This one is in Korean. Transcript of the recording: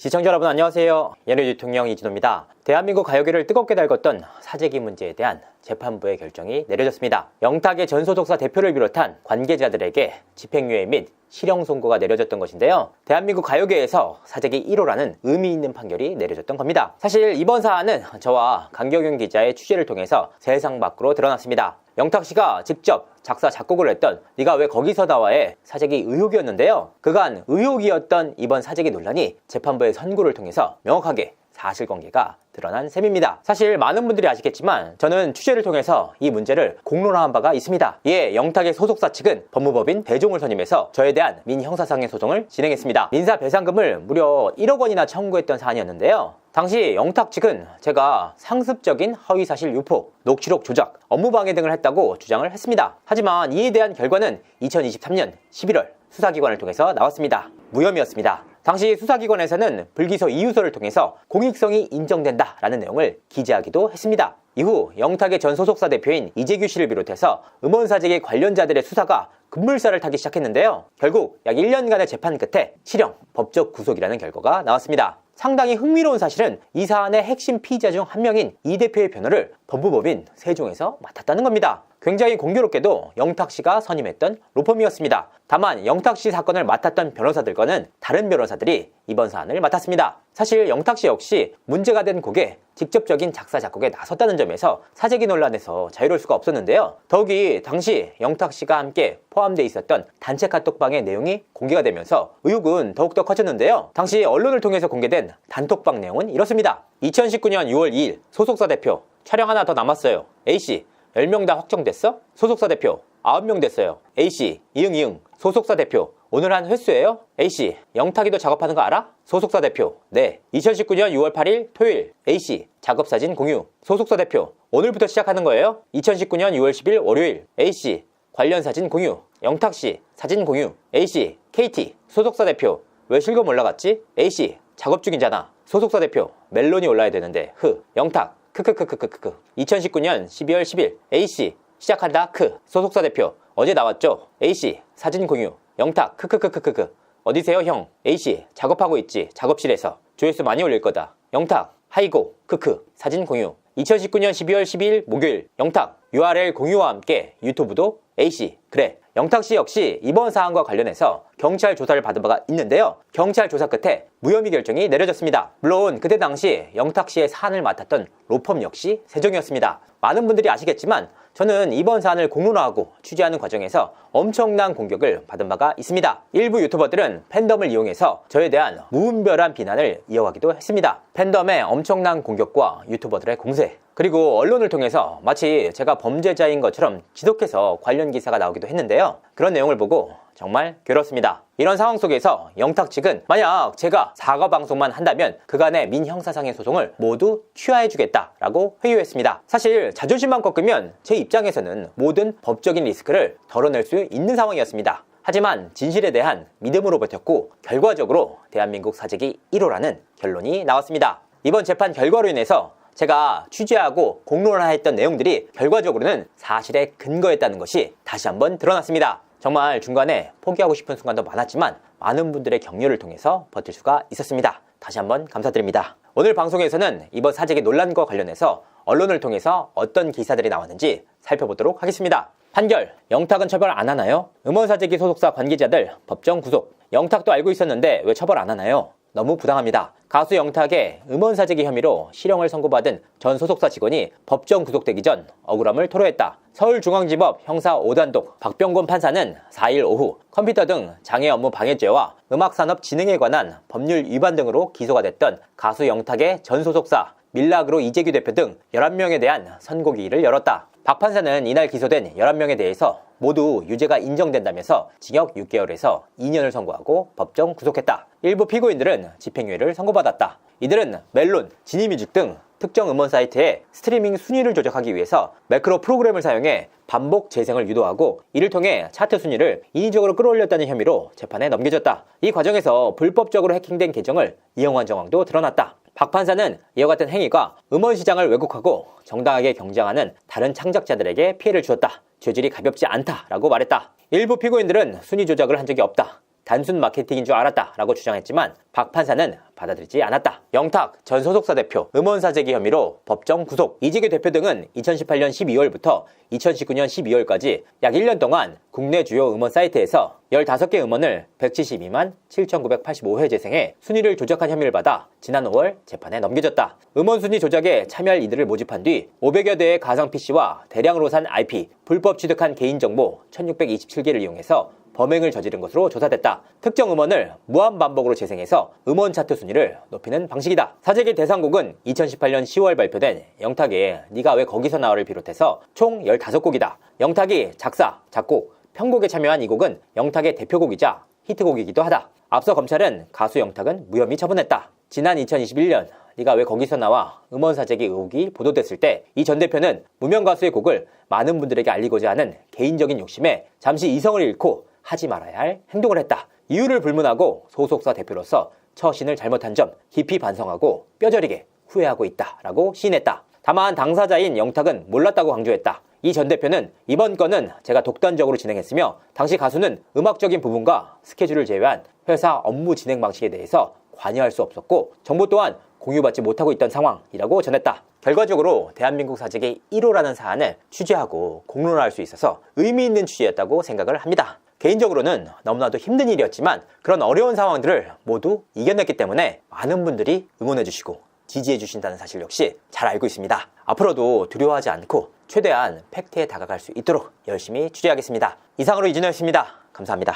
시청자 여러분 안녕하세요. 연예 대통령 이진호입니다. 대한민국 가요계를 뜨겁게 달궜던 사재기 문제에 대한 재판부의 결정이 내려졌습니다. 영탁의 전 소속사 대표를 비롯한 관계자들에게 집행유예 및 실형 선고가 내려졌던 것인데요. 대한민국 가요계에서 사재기 1호라는 의미 있는 판결이 내려졌던 겁니다. 사실 이번 사안은 저와 강경윤 기자의 취재를 통해서 세상 밖으로 드러났습니다. 영탁 씨가 직접 작사 작곡을 했던 네가 왜 거기서 나와의 사재기 의혹이었는데요. 그간 의혹이었던 이번 사재기 논란이 재판부의 선고를 통해서 명확하게 사실관계가 드러난 셈입니다. 사실 많은 분들이 아시겠지만 저는 취재를 통해서 이 문제를 공론화한 바가 있습니다. 이에 영탁의 소속사 측은 법무법인 대종을 선임해서 저에 대한 민형사상의 소송을 진행했습니다. 민사배상금을 무려 1억 원이나 청구했던 사안이었는데요. 당시 영탁 측은 제가 상습적인 허위사실 유포, 녹취록 조작, 업무방해 등을 했다고 주장을 했습니다. 하지만 이에 대한 결과는 2023년 11월 수사기관을 통해서 나왔습니다. 무혐의였습니다. 당시 수사기관에서는 불기소 이유서를 통해서 공익성이 인정된다라는 내용을 기재하기도 했습니다. 이후 영탁의 전 소속사 대표인 이재규 씨를 비롯해서 음원사재기 관련자들의 수사가 급물살을 타기 시작했는데요. 결국 약 1년간의 재판 끝에 실형, 법적 구속이라는 결과가 나왔습니다. 상당히 흥미로운 사실은 이 사안의 핵심 피의자 중 한 명인 이 대표의 변호를 법무법인 세종에서 맡았다는 겁니다. 굉장히 공교롭게도 영탁 씨가 선임했던 로펌이었습니다. 다만 영탁 씨 사건을 맡았던 변호사들과는 다른 변호사들이 이번 사안을 맡았습니다. 사실 영탁 씨 역시 문제가 된 곡에 직접적인 작사 작곡에 나섰다는 점에서 사재기 논란에서 자유로울 수가 없었는데요. 더욱이 당시 영탁 씨가 함께 포함되어 있었던 단체 카톡방의 내용이 공개가 되면서 의혹은 더욱더 커졌는데요. 당시 언론을 통해서 공개된 단톡방 내용은 이렇습니다. 2019년 6월 2일 소속사 대표 촬영 하나 더 남았어요. A씨 10명 다 확정됐어? 소속사 대표 9명 됐어요. A씨 이응 소속사 대표 오늘 한 횟수예요? A씨 영탁이도 작업하는 거 알아? 소속사 대표 네. 2019년 6월 8일 토요일 A씨 작업사진 공유. 소속사 대표 오늘부터 시작하는 거예요? 2019년 6월 10일 월요일 A씨 관련 사진 공유. 영탁씨 사진 공유. A씨 KT 소속사 대표 왜 실검 올라갔지? A씨 작업 중이잖아. 소속사 대표 멜론이 올라야 되는데 영탁 크크크크크크 2019년 12월 10일 A씨 시작한다 소속사 대표 어제 나왔죠? A씨 사진 공유. 영탁 크크크크크크 어디세요 형? A씨 작업하고 있지 작업실에서 조회수 많이 올릴 거다. 영탁 하이고 크크 사진 공유. 2019년 12월 12일 목요일 영탁 URL 공유와 함께 유튜브도 A씨 그래. 영탁씨 역시 이번 사안과 관련해서 경찰 조사를 받은 바가 있는데요. 경찰 조사 끝에 무혐의 결정이 내려졌습니다. 물론 그때 당시 영탁씨의 사안을 맡았던 로펌 역시 세종이었습니다. 많은 분들이 아시겠지만 저는 이번 사안을 공론화하고 취재하는 과정에서 엄청난 공격을 받은 바가 있습니다. 일부 유튜버들은 팬덤을 이용해서 저에 대한 무분별한 비난을 이어가기도 했습니다. 팬덤의 엄청난 공격과 유튜버들의 공세, 그리고 언론을 통해서 마치 제가 범죄자인 것처럼 지독해서 관련 기사가 나오기도 했는데요. 그런 내용을 보고 정말 괴롭습니다. 이런 상황 속에서 영탁 측은 만약 제가 사과 방송만 한다면 그간의 민형사상의 소송을 모두 취하해주겠다라고 회유했습니다. 사실 자존심만 꺾으면 제 입장에서는 모든 법적인 리스크를 덜어낼 수 있는 상황이었습니다. 하지만 진실에 대한 믿음으로 버텼고 결과적으로 대한민국 사재기 1호라는 결론이 나왔습니다. 이번 재판 결과로 인해서 제가 취재하고 공론화했던 내용들이 결과적으로는 사실에 근거했다는 것이 다시 한번 드러났습니다. 정말 중간에 포기하고 싶은 순간도 많았지만 많은 분들의 격려를 통해서 버틸 수가 있었습니다. 다시 한번 감사드립니다. 오늘 방송에서는 이번 사재기 논란과 관련해서 언론을 통해서 어떤 기사들이 나왔는지 살펴보도록 하겠습니다. 판결, 영탁은 처벌 안 하나요? 음원사재기 소속사 관계자들 법정 구속. 영탁도 알고 있었는데 왜 처벌 안 하나요? 너무 부당합니다. 가수 영탁의 음원사재기 혐의로 실형을 선고받은 전 소속사 직원이 법정 구속되기 전 억울함을 토로했다. 서울중앙지법 형사 5단독 박병곤 판사는 4일 오후 컴퓨터 등 장애 업무 방해죄와 음악산업 진흥에 관한 법률 위반 등으로 기소가 됐던 가수 영탁의 전 소속사 밀락으로 이재규 대표 등 11명에 대한 선고기일을 열었다. 박 판사는 이날 기소된 11명에 대해서 모두 유죄가 인정된다면서 징역 6개월에서 2년을 선고하고 법정 구속했다. 일부 피고인들은 집행유예를 선고받았다. 이들은 멜론, 지니뮤직 등 특정 음원 사이트의 스트리밍 순위를 조작하기 위해서 매크로 프로그램을 사용해 반복 재생을 유도하고 이를 통해 차트 순위를 인위적으로 끌어올렸다는 혐의로 재판에 넘겨졌다. 이 과정에서 불법적으로 해킹된 계정을 이용한 정황도 드러났다. 박 판사는 이와 같은 행위가 음원 시장을 왜곡하고 정당하게 경쟁하는 다른 창작자들에게 피해를 주었다. 죄질이 가볍지 않다라고 말했다. 일부 피고인들은 순위 조작을 한 적이 없다. 단순 마케팅인 줄 알았다라고 주장했지만 박 판사는 받아들이지 않았다. 영탁 전 소속사 대표 음원 사재기 혐의로 법정 구속. 이재규 대표 등은 2018년 12월부터 2019년 12월까지 약 1년 동안 국내 주요 음원 사이트에서 15개 음원을 172만 7,985회 재생해 순위를 조작한 혐의를 받아 지난 5월 재판에 넘겨졌다. 음원 순위 조작에 참여할 이들을 모집한 뒤 500여 대의 가상 PC와 대량으로 산 IP, 불법 취득한 개인정보 1627개를 이용해서 범행을 저지른 것으로 조사됐다. 특정 음원을 무한반복으로 재생해서 음원 차트 순위를 높이는 방식이다. 사재기 대상곡은 2018년 10월 발표된 영탁의 네가 왜 거기서 나와를 비롯해서 총 15곡이다. 영탁이 작사, 작곡, 편곡에 참여한 이 곡은 영탁의 대표곡이자 히트곡이기도 하다. 앞서 검찰은 가수 영탁은 무혐의 처분했다. 지난 2021년 네가 왜 거기서 나와 음원 사재기 의혹이 보도됐을 때 이 전 대표는 무명 가수의 곡을 많은 분들에게 알리고자 하는 개인적인 욕심에 잠시 이성을 잃고 하지 말아야 할 행동을 했다. 이유를 불문하고 소속사 대표로서 처신을 잘못한 점 깊이 반성하고 뼈저리게 후회하고 있다라고 시인했다. 다만 당사자인 영탁은 몰랐다고 강조했다. 이 전 대표는 이번 건은 제가 독단적으로 진행했으며 당시 가수는 음악적인 부분과 스케줄을 제외한 회사 업무 진행 방식에 대해서 관여할 수 없었고 정보 또한 공유받지 못하고 있던 상황이라고 전했다. 결과적으로 대한민국 사재기 1호라는 사안을 취재하고 공론화할 수 있어서 의미 있는 취재였다고 생각을 합니다. 개인적으로는 너무나도 힘든 일이었지만 그런 어려운 상황들을 모두 이겨냈기 때문에 많은 분들이 응원해주시고 지지해주신다는 사실 역시 잘 알고 있습니다. 앞으로도 두려워하지 않고 최대한 팩트에 다가갈 수 있도록 열심히 취재하겠습니다. 이상으로 이준호였습니다. 감사합니다.